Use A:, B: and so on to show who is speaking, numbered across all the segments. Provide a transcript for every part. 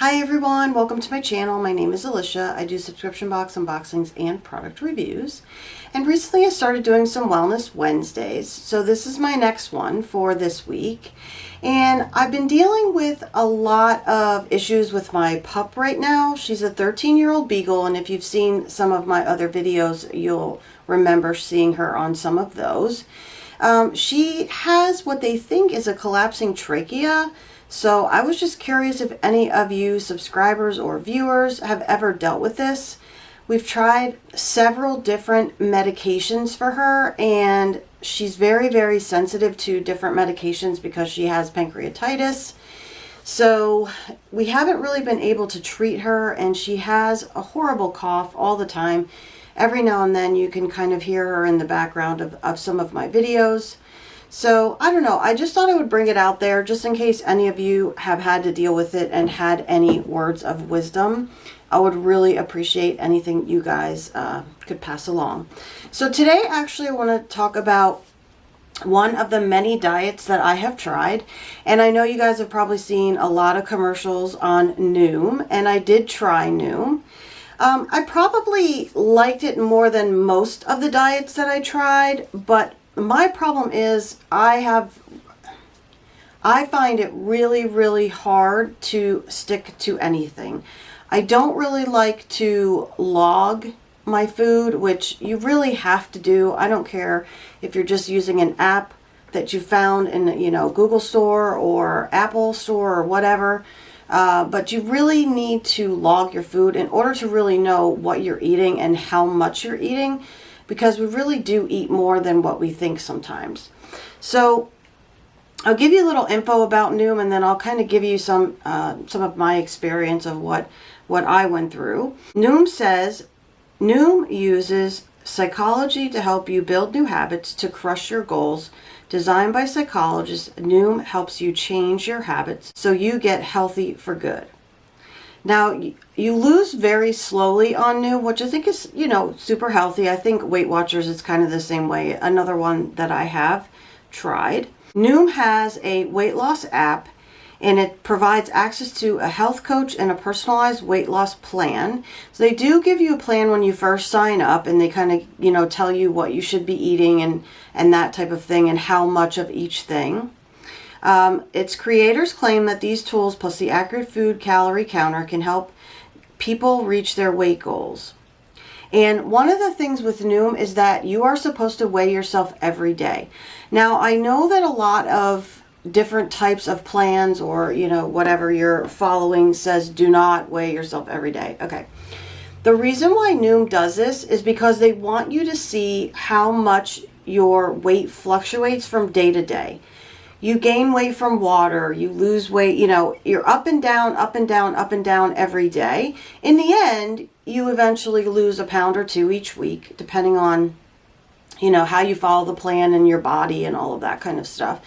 A: Hi everyone, welcome to my channel. My name is Alicia. I do subscription box unboxings and product reviews. And recently I started doing some Wellness Wednesdays. So this is my next one for this week. And I've been dealing with a lot of issues with my pup right now. She's a 13-year-old beagle, and if you've seen some of my other videos, you'll remember seeing her on some of those. She has what they think is a collapsing trachea. So I was just curious if any of you subscribers or viewers have ever dealt with this. We've tried several different medications for her, and she's very, very sensitive to different medications because she has pancreatitis. So we haven't really been able to treat her, and she has a horrible cough all the time. Every now and then you can kind of hear her in the background of some of my videos. So, I don't know, I just thought I would bring it out there just in case any of you have had to deal with it and had any words of wisdom. I would really appreciate anything you guys could pass along. So today, actually, I want to talk about one of the many diets that I have tried. And I know you guys have probably seen a lot of commercials on Noom, and I did try Noom. I probably liked it more than most of the diets that I tried, but my problem is I find it really, really hard to stick to anything. I don't really like to log my food, which you really have to do. I don't care if you're just using an app that you found in, Google Store or Apple Store or whatever. But you really need to log your food in order to really know what you're eating and how much you're eating, because we really do eat more than what we think sometimes. So I'll give you a little info about Noom, and then I'll kind of give you some of my experience of what I went through. Noom uses psychology to help you build new habits to crush your goals. Designed by psychologists, Noom helps you change your habits so you get healthy for good. Now, you lose very slowly on Noom, which I think is, super healthy. I think Weight Watchers is kind of the same way. Another one that I have tried. Noom has a weight loss app, and it provides access to a health coach and a personalized weight loss plan. So they do give you a plan when you first sign up, and they kind of, tell you what you should be eating and that type of thing and how much of each thing. Its creators claim that these tools plus the accurate food calorie counter can help people reach their weight goals. And one of the things with Noom is that you are supposed to weigh yourself every day. Now, I know that a lot of different types of plans or, whatever you're following says do not weigh yourself every day. Okay. The reason why Noom does this is because they want you to see how much your weight fluctuates from day to day. You gain weight from water, you lose weight, you're up and down, up and down, up and down every day. In the end, you eventually lose a pound or two each week, depending on, how you follow the plan in your body and all of that kind of stuff.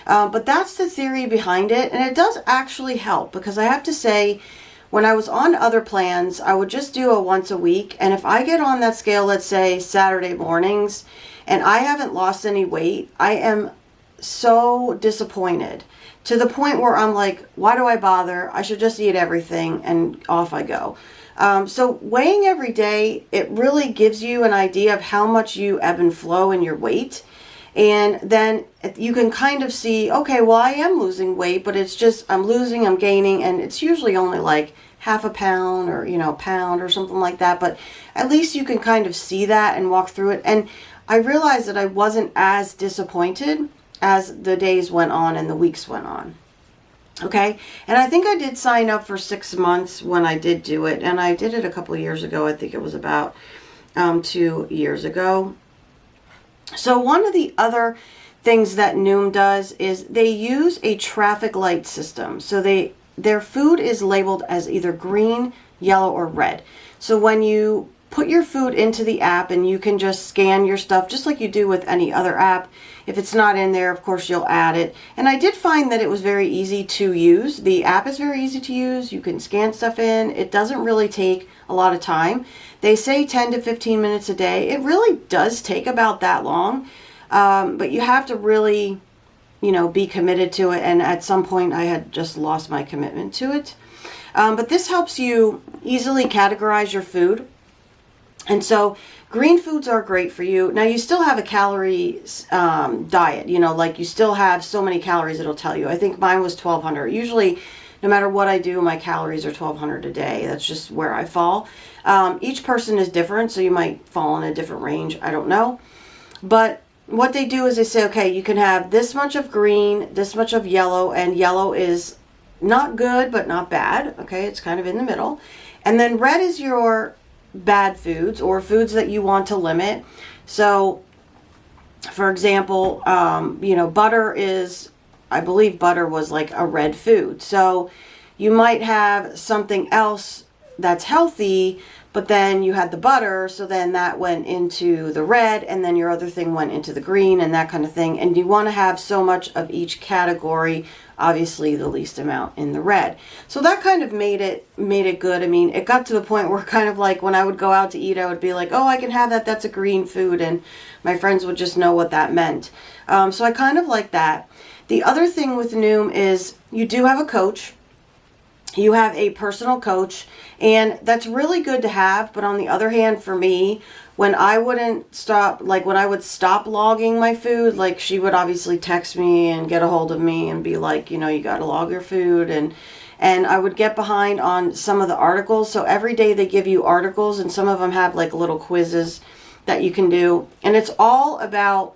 A: But that's the theory behind it. And it does actually help, because I have to say, when I was on other plans, I would just do a once a week. And if I get on that scale, let's say Saturday mornings, and I haven't lost any weight, I am so disappointed, to the point where I'm like, why do I bother? I should just eat everything, and off I go. So weighing every day, it really gives you an idea of how much you ebb and flow in your weight. And then you can kind of see, okay, well, I am losing weight, but it's just, I'm losing, I'm gaining, and it's usually only like half a pound or, a pound or something like that. But at least you can kind of see that and walk through it. And I realized that I wasn't as disappointed as the days went on and the weeks went on. Okay, and I think I did sign up for 6 months when I did do it, and I did it a couple of years ago. I think it was about 2 years ago. So one of the other things that Noom does is they use a traffic light system. So their food is labeled as either green, yellow, or red. So when you put your food into the app, and you can just scan your stuff just like you do with any other app. If it's not in there, of course, you'll add it. And I did find that it was very easy to use. The app is very easy to use. You can scan stuff in. It doesn't really take a lot of time. They say 10 to 15 minutes a day. It really does take about that long. But you have to really, be committed to it. And at some point, I had just lost my commitment to it. But this helps you easily categorize your food. And so green foods are great for you. Now you still have a calorie diet, like you still have so many calories it'll tell you. I think mine was 1,200. Usually, no matter what I do, my calories are 1,200 a day. That's just where I fall. Each person is different, so you might fall in a different range. I don't know. But what they do is they say, okay, you can have this much of green, this much of yellow, and yellow is not good, but not bad. Okay, it's kind of in the middle. And then red is your bad foods or foods that you want to limit. So, for example, butter is, I believe butter was like a red food. So you might have something else that's healthy, but then you had the butter, so then that went into the red, and then your other thing went into the green, and that kind of thing. And you want to have so much of each category, obviously the least amount in the red. So that kind of made it good. I mean, it got to the point where kind of like when I would go out to eat, I would be like, oh, I can have that. That's a green food. And my friends would just know what that meant. So I kind of like that. The other thing with Noom is you do have a coach. You have a personal coach, and that's really good to have. But on the other hand, for me, when I wouldn't stop, like when I would stop logging my food, like she would obviously text me and get a hold of me and be like, you got to log your food. And I would get behind on some of the articles. So every day they give you articles, and some of them have like little quizzes that you can do. And it's all about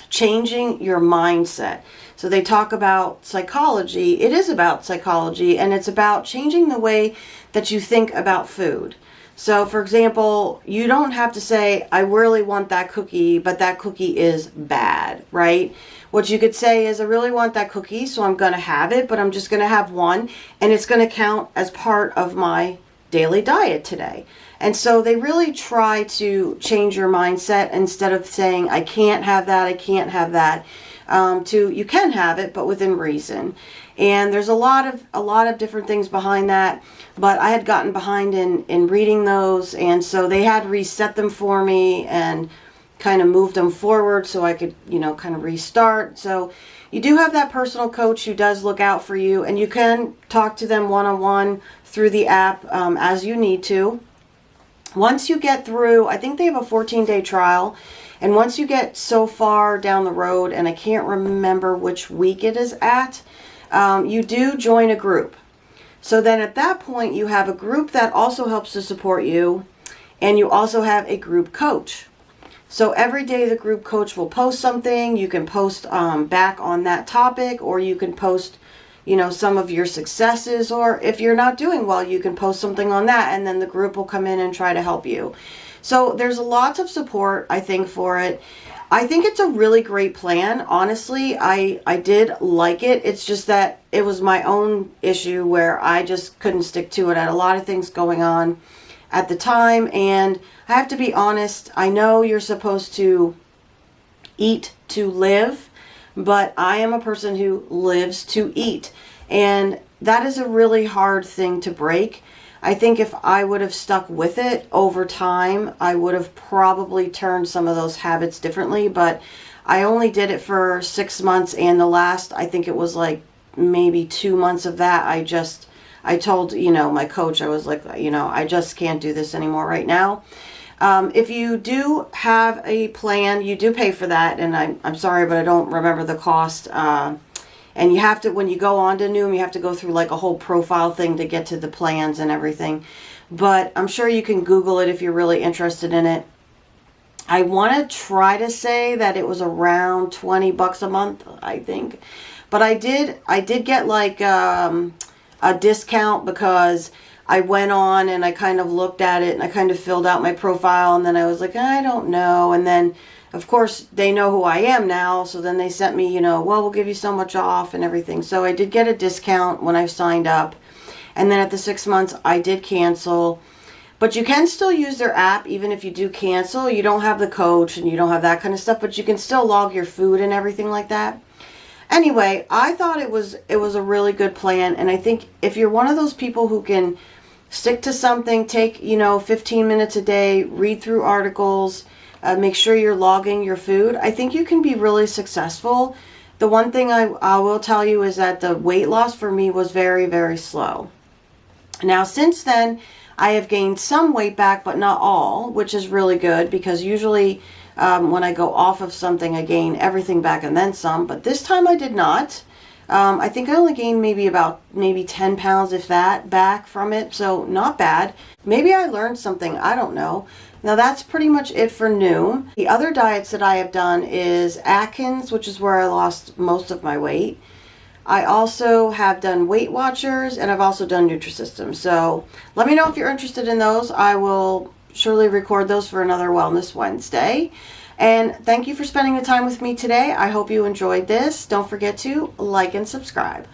A: changing your mindset. So they talk about psychology. It is about psychology, and it's about changing the way that you think about food. So, for example, you don't have to say, I really want that cookie, but that cookie is bad, right? What you could say is, I really want that cookie, so I'm going to have it, but I'm just going to have one, and it's going to count as part of my daily diet today. And so they really try to change your mindset instead of saying, I can't have that, I can't have that, to you can have it, but within reason. And there's a lot of different things behind that, but I had gotten behind in reading those, and so they had reset them for me and kind of moved them forward so I could, kind of restart. So you do have that personal coach who does look out for you, and you can talk to them one-on-one through the app as you need to. Once you get through, I think they have a 14-day trial, and once you get so far down the road, and I can't remember which week it is at, you do join a group. So then at that point, you have a group that also helps to support you, and you also have a group coach. So every day the group coach will post something. You can post back on that topic, or you can post some of your successes, or if you're not doing well, you can post something on that, and then the group will come in and try to help you. So there's lots of support, I think, for it. I think it's a really great plan. Honestly, I did like it. It's just that it was my own issue where I just couldn't stick to it. I had a lot of things going on at the time, and I have to be honest, I know you're supposed to eat to live, but I am a person who lives to eat. And that is a really hard thing to break. I think if I would have stuck with it over time, I would have probably turned some of those habits differently. But I only did it for 6 months, and the last, I think it was like maybe 2 months of that, I told, my coach, I was like, I just can't do this anymore right now. If you do have a plan, you do pay for that, and I'm sorry, but I don't remember the cost. And you have to, when you go on to Noom, you have to go through like a whole profile thing to get to the plans and everything. But I'm sure you can Google it if you're really interested in it. I want to try to say that it was around $20 a month, I think. But I did get like a discount because I went on and I kind of looked at it and I kind of filled out my profile, and then I was like, I don't know. And then, of course, they know who I am now. So then they sent me, well, we'll give you so much off and everything. So I did get a discount when I signed up. And then at the 6 months, I did cancel. But you can still use their app even if you do cancel. You don't have the coach and you don't have that kind of stuff, but you can still log your food and everything like that. Anyway, I thought it was a really good plan. And I think if you're one of those people who can stick to something, take, 15 minutes a day, read through articles, make sure you're logging your food, I think you can be really successful. The one thing I will tell you is that the weight loss for me was very, very slow. Now, since then, I have gained some weight back, but not all, which is really good because usually when I go off of something, I gain everything back and then some, but this time I did not. I think I only gained maybe 10 pounds, if that, back from it, so not bad. Maybe I learned something, I don't know. Now that's pretty much it for Noom. The other diets that I have done is Atkins, which is where I lost most of my weight. I also have done Weight Watchers, and I've also done Nutrisystem. So let me know if you're interested in those. I will surely record those for another Wellness Wednesday. And thank you for spending the time with me today. I hope you enjoyed this. Don't forget to like and subscribe.